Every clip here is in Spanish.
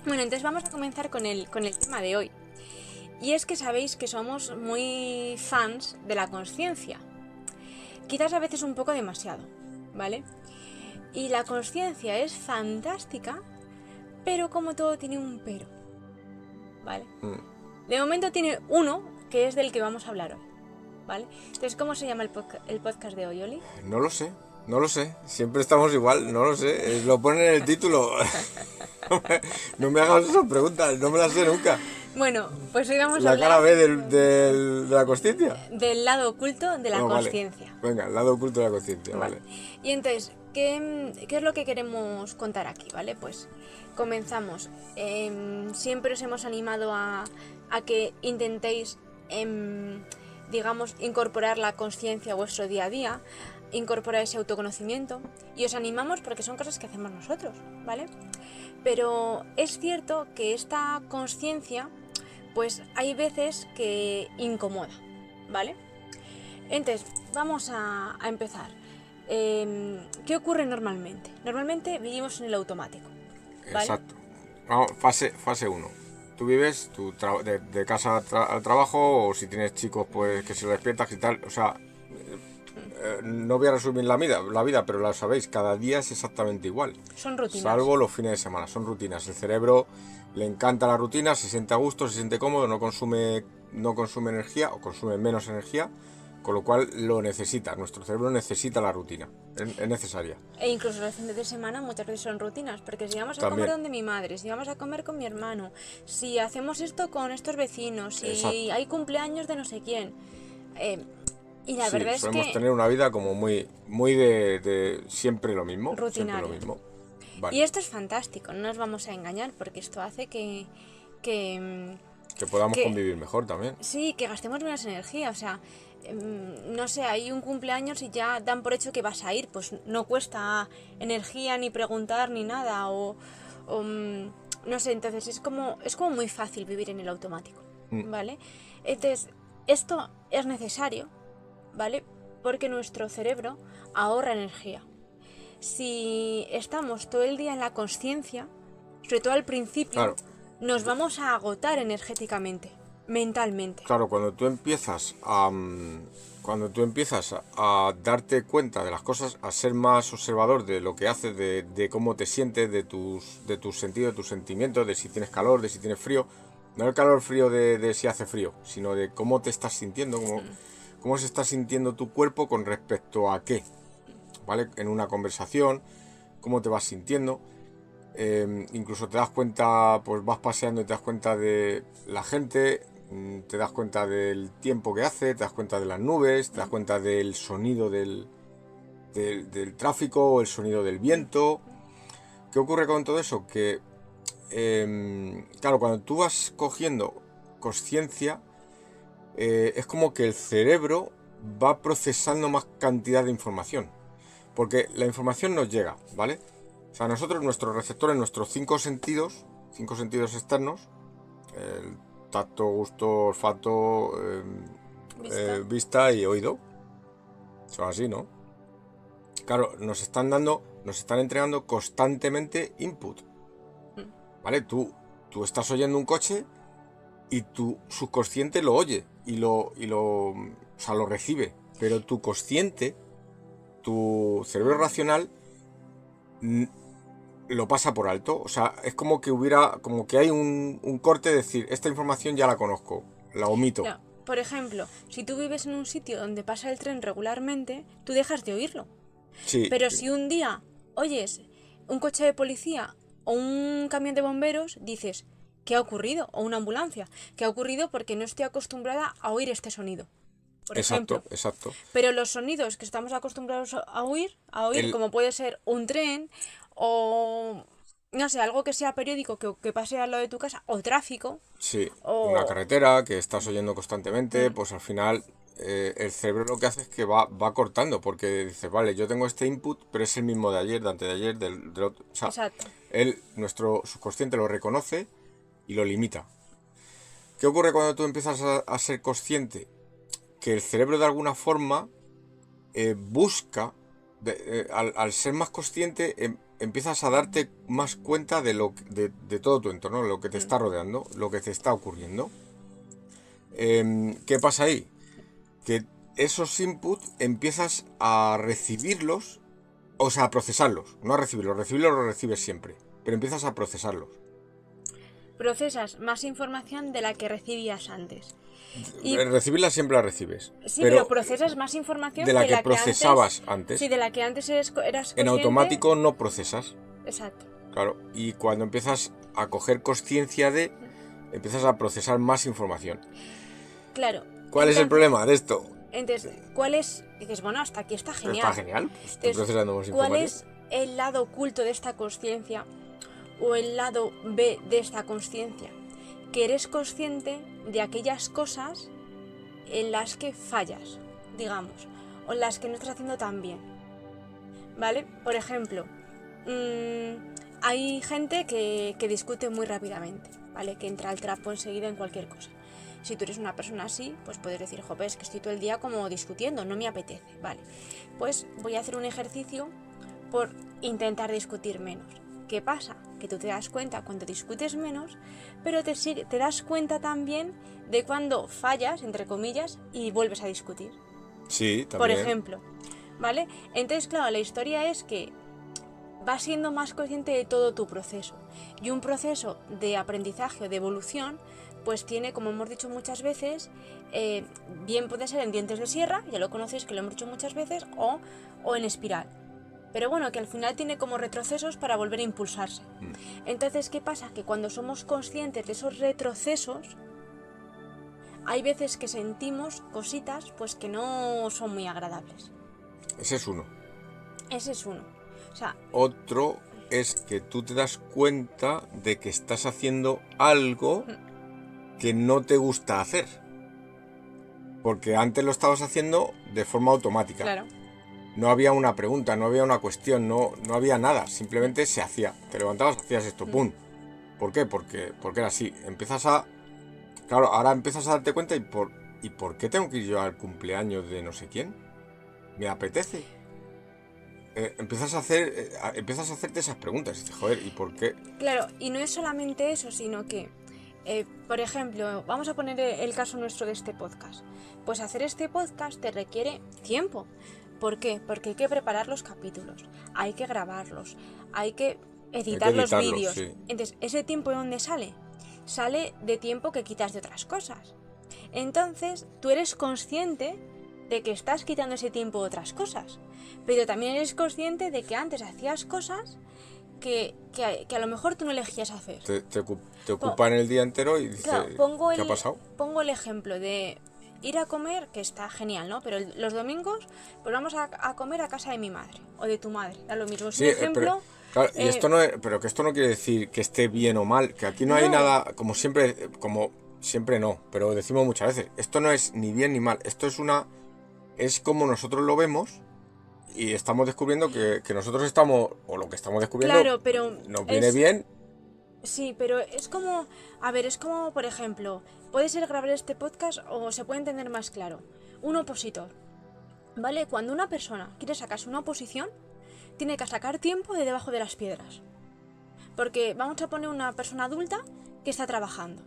Bueno, entonces vamos a comenzar con el tema de hoy. Y es que sabéis que somos muy fans de la conciencia. Quizás a veces un poco demasiado, ¿vale? Y la conciencia es fantástica, pero como todo tiene un pero, ¿vale? De momento tiene uno, que es del que vamos a hablar hoy, ¿vale? Entonces, ¿cómo se llama el podcast de hoy, Oli? No lo sé, no lo sé. Siempre estamos igual, no lo sé. Lo ponen en el título. No me hagas esas preguntas, no me las sé nunca. Bueno, pues hoy vamos a La cara hablar B de la consciencia. del lado oculto de la No, vale. conciencia. Venga, el lado oculto de la conciencia, Vale. vale. Y entonces, ¿qué es lo que queremos contar aquí, ¿vale? Pues comenzamos. Siempre os hemos animado a que intentéis, digamos, incorporar la conciencia a vuestro día a día, incorporar ese autoconocimiento. Y os animamos porque son cosas que hacemos nosotros, ¿vale? Pero es cierto que esta conciencia, pues hay veces que incomoda, ¿vale? Entonces, vamos a empezar. ¿Qué ocurre normalmente? Normalmente vivimos en el automático, ¿vale? Exacto. Vamos, fase 1. Tú vives de casa al trabajo, o si tienes chicos, pues que se lo despiertas y tal. O sea, no voy a resumir la vida, pero la sabéis, cada día es exactamente igual. Son rutinas. Salvo los fines de semana, son rutinas. El cerebro le encanta la rutina, se siente a gusto, se siente cómodo, no consume energía o consume menos energía, con lo cual lo necesita. Nuestro cerebro necesita la rutina, es necesaria. E incluso los fines de semana muchas veces son rutinas, porque si vamos a También. comer donde mi madre, si vamos a comer con mi hermano, si hacemos esto con estos vecinos, si Exacto. hay cumpleaños de no sé quién. Y la Sí, verdad es solemos que tener una vida como muy de siempre lo mismo. Siempre lo rutinaria. mismo. Y Vale. esto es fantástico, no nos vamos a engañar, porque esto hace que Que podamos que convivir mejor también. sí, que gastemos menos energía, o sea, no sé, hay un cumpleaños y ya dan por hecho que vas a ir, pues no cuesta energía ni preguntar ni nada, no sé, entonces es como muy fácil vivir en el automático, ¿vale? Entonces, esto es necesario, ¿vale? Porque nuestro cerebro ahorra energía. Si estamos todo el día en la consciencia, sobre todo al principio, Claro. nos vamos a agotar energéticamente, mentalmente. Claro, cuando tú empiezas a darte cuenta de las cosas, a ser más observador de lo que haces, de cómo te sientes, de tus sentidos, de tus sentimientos, de si tienes calor, de si tienes frío, no el calor frío de si hace frío, sino de cómo te estás sintiendo, cómo se está sintiendo tu cuerpo con respecto a qué, ¿vale? En una conversación, cómo te vas sintiendo. Incluso te das cuenta, pues vas paseando y te das cuenta de la gente, te das cuenta del tiempo que hace, te das cuenta de las nubes, te das cuenta del sonido del tráfico o el sonido del viento. ¿Qué ocurre con todo eso? Que, claro, cuando tú vas cogiendo conciencia, es como que el cerebro va procesando más cantidad de información. Porque la información nos llega, ¿vale? O sea, nosotros, nuestros receptores, nuestros cinco sentidos externos, el tacto, gusto, olfato, vista y oído, son así, ¿no? Claro, nos están entregando constantemente input, ¿vale? Tú estás oyendo un coche y tu subconsciente lo oye o sea, lo recibe, pero tu consciente, tu cerebro racional lo pasa por alto. O sea, es como que hay un corte de decir, esta información ya la conozco, la omito. Claro, por ejemplo, si tú vives en un sitio donde pasa el tren regularmente, tú dejas de oírlo. Sí, Pero si un día oyes un coche de policía o un camión de bomberos, dices, ¿qué ha ocurrido? O una ambulancia. ¿Qué ha ocurrido? Porque no estoy acostumbrada a oír este sonido. Por ejemplo. exacto. Pero los sonidos que estamos acostumbrados a oír, El, como puede ser un tren o, no sé, algo que sea periódico que pase al lado de tu casa, o tráfico, sí, una o... carretera que estás oyendo constantemente, pues al final el cerebro lo que hace es que va cortando, porque dice, vale, yo tengo este input, pero es el mismo de ayer, de antes de ayer, del otro. O sea, Exacto. nuestro subconsciente lo reconoce y lo limita. ¿Qué ocurre cuando tú empiezas a ser consciente? Que el cerebro de alguna forma busca, al ser más consciente, empiezas a darte más cuenta de todo tu entorno, lo que te está rodeando, lo que te está ocurriendo. ¿Qué pasa ahí? Que esos inputs empiezas a recibirlos, o sea, a procesarlos, no a recibirlos los recibes siempre, pero empiezas a procesarlos. Procesas más información de la que recibías antes. Y Recibirla siempre la recibes. sí, pero procesas más información de la que procesabas antes. Sí, de la que antes eras consciente. En automático no procesas. Exacto. Claro, y cuando empiezas a coger conciencia empiezas a procesar más información. Claro. ¿Cuál es el problema de esto? Entonces, ¿cuál es? Dices, bueno, hasta aquí está genial. Está genial, pues estoy procesando más información. ¿Cuál es el lado oculto de esta consciencia o el lado B de esta consciencia? Que eres consciente de aquellas cosas en las que fallas, digamos, o en las que no estás haciendo tan bien, ¿vale? Por ejemplo, hay gente que discute muy rápidamente, ¿vale? Que entra al trapo enseguida en cualquier cosa. Si tú eres una persona así, pues puedes decir, joder, es que estoy todo el día como discutiendo, no me apetece, ¿vale? Pues voy a hacer un ejercicio por intentar discutir menos. ¿Qué pasa? Que tú te das cuenta cuando discutes menos, pero te das cuenta también de cuando fallas, entre comillas, y vuelves a discutir. Sí, también. Por ejemplo, ¿vale? Entonces, claro, la historia es que vas siendo más consciente de todo tu proceso. Y un proceso de aprendizaje o de evolución, pues tiene, como hemos dicho muchas veces, bien puede ser en dientes de sierra, ya lo conocéis que lo hemos dicho muchas veces, o en espiral. Pero bueno, que al final tiene como retrocesos para volver a impulsarse. Entonces, ¿qué pasa? Que cuando somos conscientes de esos retrocesos, hay veces que sentimos cositas pues que no son muy agradables. Ese es uno. Ese es uno. O sea, otro es que tú te das cuenta de que estás haciendo algo que no te gusta hacer. Porque antes lo estabas haciendo de forma automática. claro. No había una pregunta, no había una cuestión, no había nada. Simplemente se hacía. Te levantabas, hacías esto, ¡pum! ¿Por qué? Porque era así. Claro, ahora empiezas a darte cuenta ¿y por qué tengo que ir yo al cumpleaños de no sé quién? ¿Me apetece? Empiezas a hacerte esas preguntas y dices, joder, ¿y por qué? Claro, y no es solamente eso, sino que, por ejemplo, vamos a poner el caso nuestro de este podcast. Pues hacer este podcast te requiere tiempo. ¿Por qué? Porque hay que preparar los capítulos, hay que grabarlos, hay que editar los vídeos. Sí. Entonces, ¿ese tiempo de dónde sale? Sale de tiempo que quitas de otras cosas. Entonces, tú eres consciente de que estás quitando ese tiempo de otras cosas, pero también eres consciente de que antes hacías cosas que a lo mejor tú no elegías hacer. Te ocupan el día entero y dices, claro, ¿qué ha pasado? Pongo el ejemplo de ir a comer, que está genial, ¿no? Pero los domingos, pues vamos a comer a casa de mi madre o de tu madre, da lo mismo. Es un ejemplo. Claro, y esto no quiere decir que esté bien o mal, que aquí no hay nada, como siempre no, pero decimos muchas veces, esto no es ni bien ni mal, esto es como nosotros lo vemos y estamos descubriendo que nosotros estamos, o lo que estamos descubriendo, claro, pero nos viene bien. Sí, pero es como, por ejemplo, puede ser grabar este podcast o se puede entender más claro. Un opositor, ¿vale? Cuando una persona quiere sacarse una oposición, tiene que sacar tiempo de debajo de las piedras. Porque vamos a poner una persona adulta que está trabajando,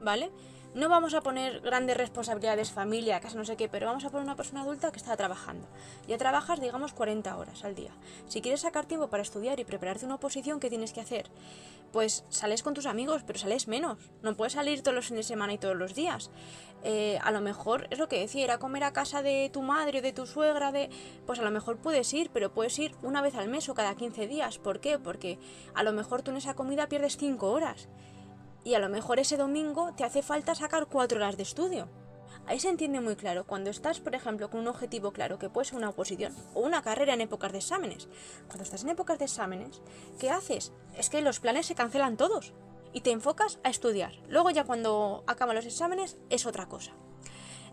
¿vale? No vamos a poner grandes responsabilidades, familia, casa, no sé qué, pero vamos a poner una persona adulta que está trabajando. Ya trabajas, digamos, 40 horas al día. Si quieres sacar tiempo para estudiar y prepararte una oposición, ¿qué tienes que hacer? Pues sales con tus amigos, pero sales menos. No puedes salir todos los fines de semana y todos los días. A lo mejor, es lo que decía, ir a comer a casa de tu madre o de tu suegra, pues a lo mejor puedes ir, pero puedes ir una vez al mes o cada 15 días. ¿Por qué? Porque a lo mejor tú en esa comida pierdes 5 horas. Y a lo mejor ese domingo te hace falta sacar 4 horas de estudio. Ahí se entiende muy claro. Cuando estás, por ejemplo, con un objetivo claro, que puede ser una oposición o una carrera en épocas de exámenes. Cuando estás en épocas de exámenes, ¿qué haces? Es que los planes se cancelan todos y te enfocas a estudiar. Luego ya cuando acaban los exámenes es otra cosa.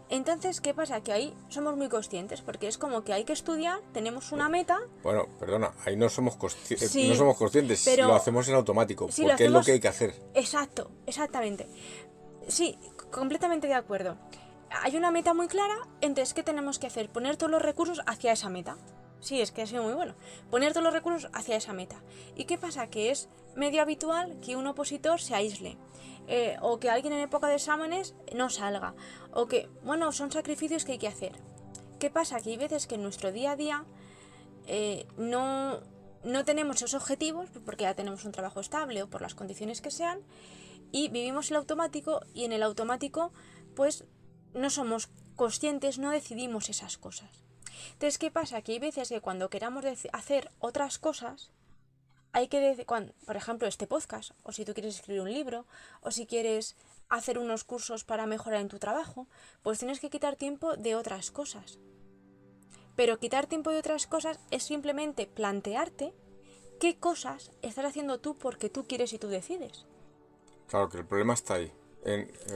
Entonces, ¿qué pasa? Que ahí somos muy conscientes, porque es como que hay que estudiar, tenemos una meta. Bueno, perdona, ahí no somos conscientes, sí, no somos conscientes, pero lo hacemos en automático, sí, porque es lo que hay que hacer. Exacto, exactamente. Sí, completamente de acuerdo. Hay una meta muy clara, entonces, ¿qué tenemos que hacer? Poner todos los recursos hacia esa meta. Sí, es que ha sido muy bueno. Poner todos los recursos hacia esa meta. ¿Y qué pasa? Que es medio habitual que un opositor se aísle. O que alguien en época de exámenes no salga. O que, bueno, son sacrificios que hay que hacer. ¿Qué pasa? Que hay veces que en nuestro día a día no tenemos esos objetivos porque ya tenemos un trabajo estable o por las condiciones que sean y vivimos el automático y en el automático pues no somos conscientes, no decidimos esas cosas. Entonces, ¿qué pasa? Que hay veces que cuando queramos hacer otras cosas hay que, por ejemplo, este podcast, o si tú quieres escribir un libro, o si quieres hacer unos cursos para mejorar en tu trabajo, pues tienes que quitar tiempo de otras cosas. Pero quitar tiempo de otras cosas es simplemente plantearte qué cosas estás haciendo tú porque tú quieres y tú decides. Claro, que el problema está ahí.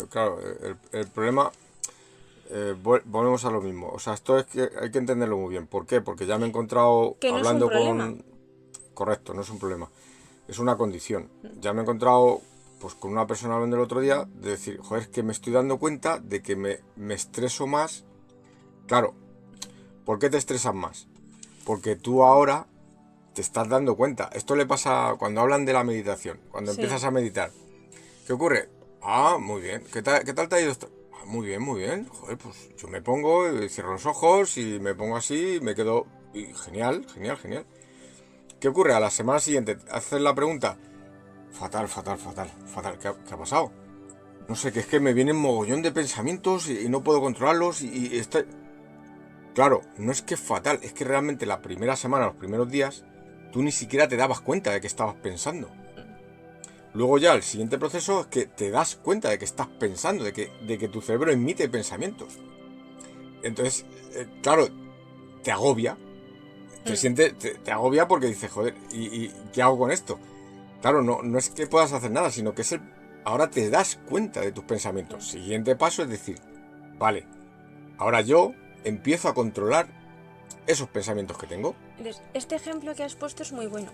Claro, el problema, volvemos a lo mismo. O sea, esto es que hay que entenderlo muy bien. ¿Por qué? Porque ya me he encontrado Que no hablando es un problema. Correcto, no es un problema. Es una condición. Ya me he encontrado pues con una persona hablando el otro día de decir, joder, es que me estoy dando cuenta de que me estreso más. Claro, ¿por qué te estresas más? Porque tú ahora te estás dando cuenta. Esto le pasa cuando hablan de la meditación. Cuando Sí. empiezas a meditar. ¿Qué ocurre? Ah, muy bien. ¿Qué tal te ha ido esto? Ah, muy bien, muy bien. Joder, pues yo me pongo, cierro los ojos y me pongo así y me quedo... Y genial, genial, genial. ¿Qué ocurre? A la semana siguiente haces la pregunta. Fatal, fatal, fatal, fatal. ¿Qué ha pasado? No sé, que es que me vienen mogollón de pensamientos y no puedo controlarlos y está... Claro, no es que es fatal, es que realmente la primera semana, los primeros días, tú ni siquiera te dabas cuenta de que estabas pensando. Luego ya el siguiente proceso es que te das cuenta de que estás pensando, de que tu cerebro emite pensamientos. Entonces, claro, te agobia. Te agobia porque dices, joder, ¿y qué hago con esto? Claro, no es que puedas hacer nada, sino que ahora te das cuenta de tus pensamientos. Siguiente paso es decir, vale, ahora yo empiezo a controlar esos pensamientos que tengo. Entonces, este ejemplo que has puesto es muy bueno,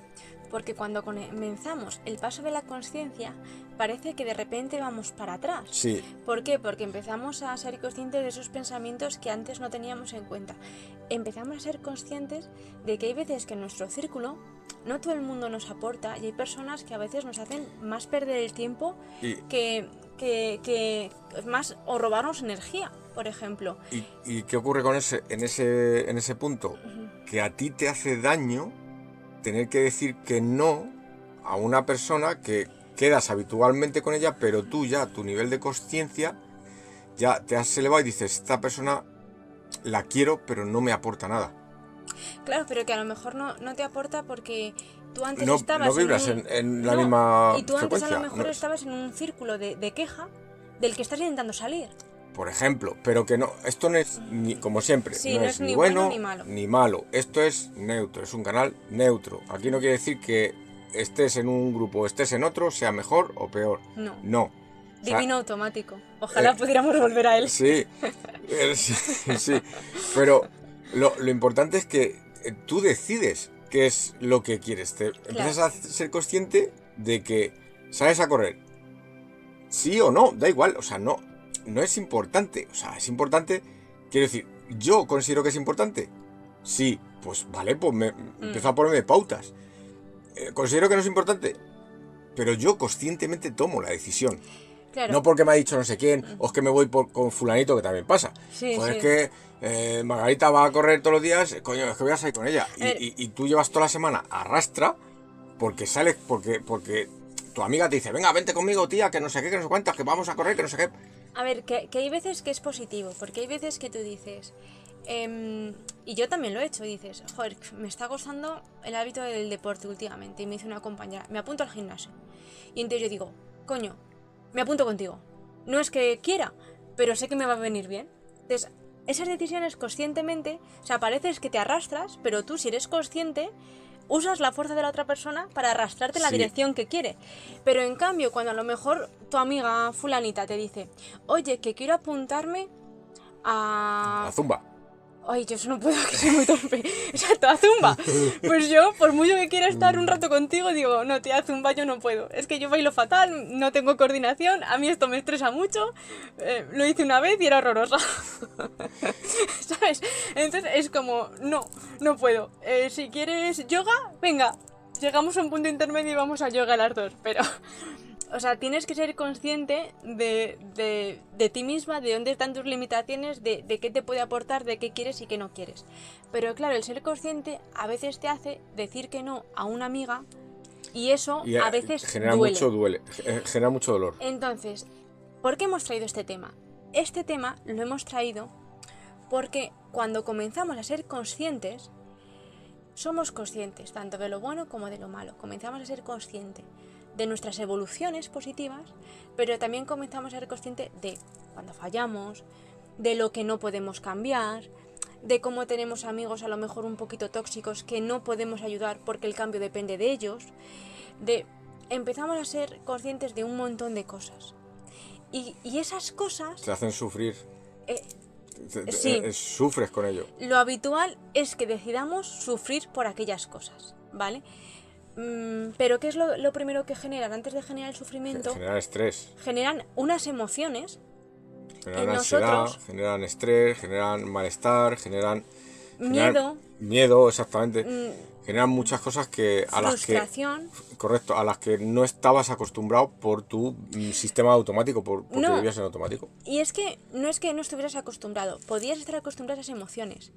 porque cuando comenzamos el paso de la consciencia, parece que de repente vamos para atrás. Sí. ¿Por qué? Porque empezamos a ser conscientes de esos pensamientos que antes no teníamos en cuenta. Empezamos a ser conscientes de que hay veces que en nuestro círculo no todo el mundo nos aporta y hay personas que a veces nos hacen más perder el tiempo que más o robarnos energía, por ejemplo. ¿Y qué ocurre con en ese punto? Que a ti te hace daño tener que decir que no a una persona que quedas habitualmente con ella, pero tú ya, tu nivel de consciencia, ya te has elevado y dices, esta persona la quiero, pero no me aporta nada. Claro, pero que a lo mejor no te aporta porque tú antes No estabas vibras en la misma y tú antes frecuencia. a lo mejor estabas en un círculo de queja del que estás intentando salir. Por ejemplo, pero que no, esto no es, ni, como siempre, Sí, no es ni bueno ni malo. Esto es neutro, es un canal neutro. Aquí no quiere decir que estés en un grupo o estés en otro, sea mejor o peor. No. Divino automático. Ojalá pudiéramos volver a él. Sí, sí. Pero lo importante es que tú decides qué es lo que quieres. Empiezas a ser consciente de que sales a correr. Sí o no, da igual. O sea, no es importante. O sea, es importante. Quiero decir, ¿yo considero que es importante? Sí, pues vale, pues empiezo a ponerme pautas. ¿Considero que no es importante? Pero yo conscientemente tomo la decisión. Claro. No porque me ha dicho no sé quién, o es que me voy con fulanito, que también pasa. Sí, Joder, es que Margarita va a correr todos los días, coño, es que voy a salir con ella. Y tú llevas toda la semana a rastra porque sales, porque tu amiga te dice, venga, vente conmigo, tía, que no sé qué, que no sé cuántas, que vamos a correr, que no sé qué. A ver, que hay veces que es positivo, porque hay veces que tú dices, y yo también lo he hecho, dices, joder, me está costando el hábito del deporte últimamente, y me dice una compañera, me apunto al gimnasio. Y entonces yo digo, coño, me apunto contigo. No es que quiera, pero sé que me va a venir bien. Entonces, esas decisiones conscientemente, o sea, pareces que te arrastras, pero tú si eres consciente, usas la fuerza de la otra persona para arrastrarte en la dirección que quiere. Pero en cambio, cuando a lo mejor tu amiga fulanita te dice, oye, que quiero apuntarme a... La zumba. Ay, yo eso no puedo, que soy muy torpe. Exacto, a zumba. Pues yo, por mucho que quiera estar un rato contigo, digo, no, tía, zumba yo no puedo. Es que yo bailo fatal, no tengo coordinación, a mí esto me estresa mucho. Lo hice una vez y era horrorosa. ¿Sabes? Entonces es como, no puedo. Si quieres yoga, venga. Llegamos a un punto intermedio y vamos a yoga las dos, pero... O sea, tienes que ser consciente de ti misma, de dónde están tus limitaciones, de qué te puede aportar, de qué quieres y qué no quieres. Pero claro, el ser consciente a veces te hace decir que no a una amiga y eso a veces genera genera mucho dolor. Entonces, ¿por qué hemos traído este tema? Este tema lo hemos traído porque cuando comenzamos a ser conscientes, somos conscientes tanto de lo bueno como de lo malo. Comenzamos a ser conscientes de nuestras evoluciones positivas, pero también comenzamos a ser conscientes de cuando fallamos, de lo que no podemos cambiar, de cómo tenemos amigos a lo mejor un poquito tóxicos que no podemos ayudar porque el cambio depende de ellos, empezamos a ser conscientes de un montón de cosas. Y esas cosas... Te hacen sufrir. Sí. Sufres con ello. Lo habitual es que decidamos sufrir por aquellas cosas, ¿vale? Pero ¿qué es lo primero que generan? Antes de generar el sufrimiento... Generan estrés. Generan unas emociones. Generan ansiedad, generan estrés, generan malestar, generan miedo, exactamente. Generan muchas cosas frustración. A las que no estabas acostumbrado por tu sistema automático, porque vivías en automático. Y es que no estuvieras acostumbrado, podías estar acostumbrado a esas emociones,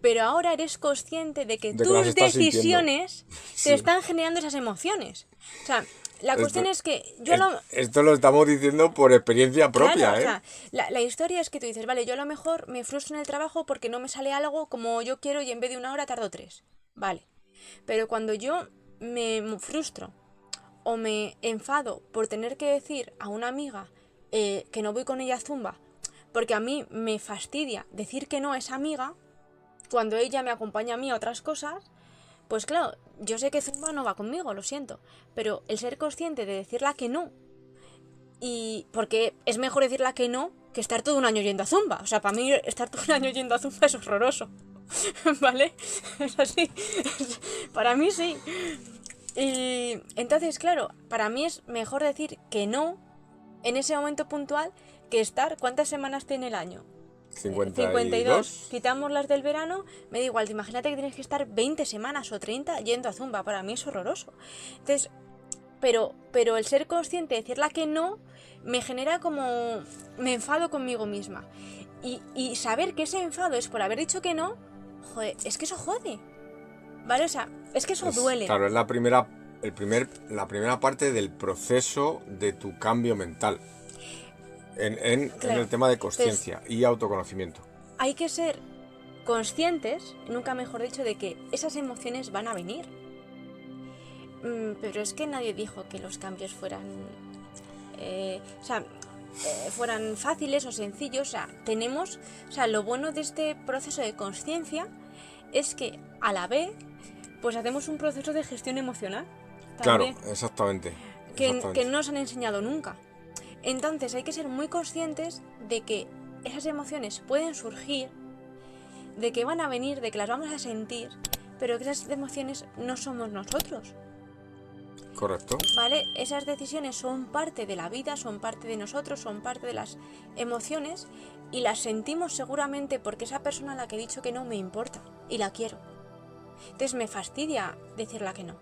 pero ahora eres consciente de que tus decisiones te están generando esas emociones. O sea, la cuestión es que esto lo estamos diciendo por experiencia propia, claro, o sea, la historia es que tú dices, vale, yo a lo mejor me frustro en el trabajo porque no me sale algo como yo quiero y en vez de 1 hora tardo 3. Vale. Pero cuando yo me frustro o me enfado por tener que decir a una amiga que no voy con ella a zumba, porque a mí me fastidia decir que no a esa amiga, cuando ella me acompaña a mí a otras cosas, pues claro, yo sé que zumba no va conmigo, lo siento, pero el ser consciente de decirla que no, y porque es mejor decirla que no que estar todo un año yendo a zumba. O sea, para mí estar todo un año yendo a zumba es horroroso. ¿Vale? Es así. Para mí sí. Y entonces, claro, para mí es mejor decir que no en ese momento puntual que estar... ¿Cuántas semanas tiene el año? 52. Quitamos las del verano, me da igual. Imagínate que tienes que estar 20 semanas o 30 yendo a zumba. Para mí es horroroso. Entonces, pero el ser consciente de decirla que no me genera como... Me enfado conmigo misma. Y saber que ese enfado es por haber dicho que no, joder, es que eso jode. ¿Vale? O sea, es que eso duele. Claro, es la primera parte del proceso de tu cambio mental. En el tema de conciencia y autoconocimiento. Hay que ser conscientes, nunca mejor dicho, de que esas emociones van a venir. Pero es que nadie dijo que los cambios fueran... fueran fáciles o sencillos. O sea, lo bueno de este proceso de conciencia es que a la vez pues hacemos un proceso de gestión emocional también, claro, exactamente. Que no nos han enseñado nunca. Entonces hay que ser muy conscientes de que esas emociones pueden surgir, de que van a venir, de que las vamos a sentir, pero que esas emociones no somos nosotros. Correcto. ¿Vale? Esas decisiones son parte de la vida, son parte de nosotros, son parte de las emociones y las sentimos seguramente porque esa persona a la que he dicho que no me importa y la quiero. Entonces me fastidia decirla que no.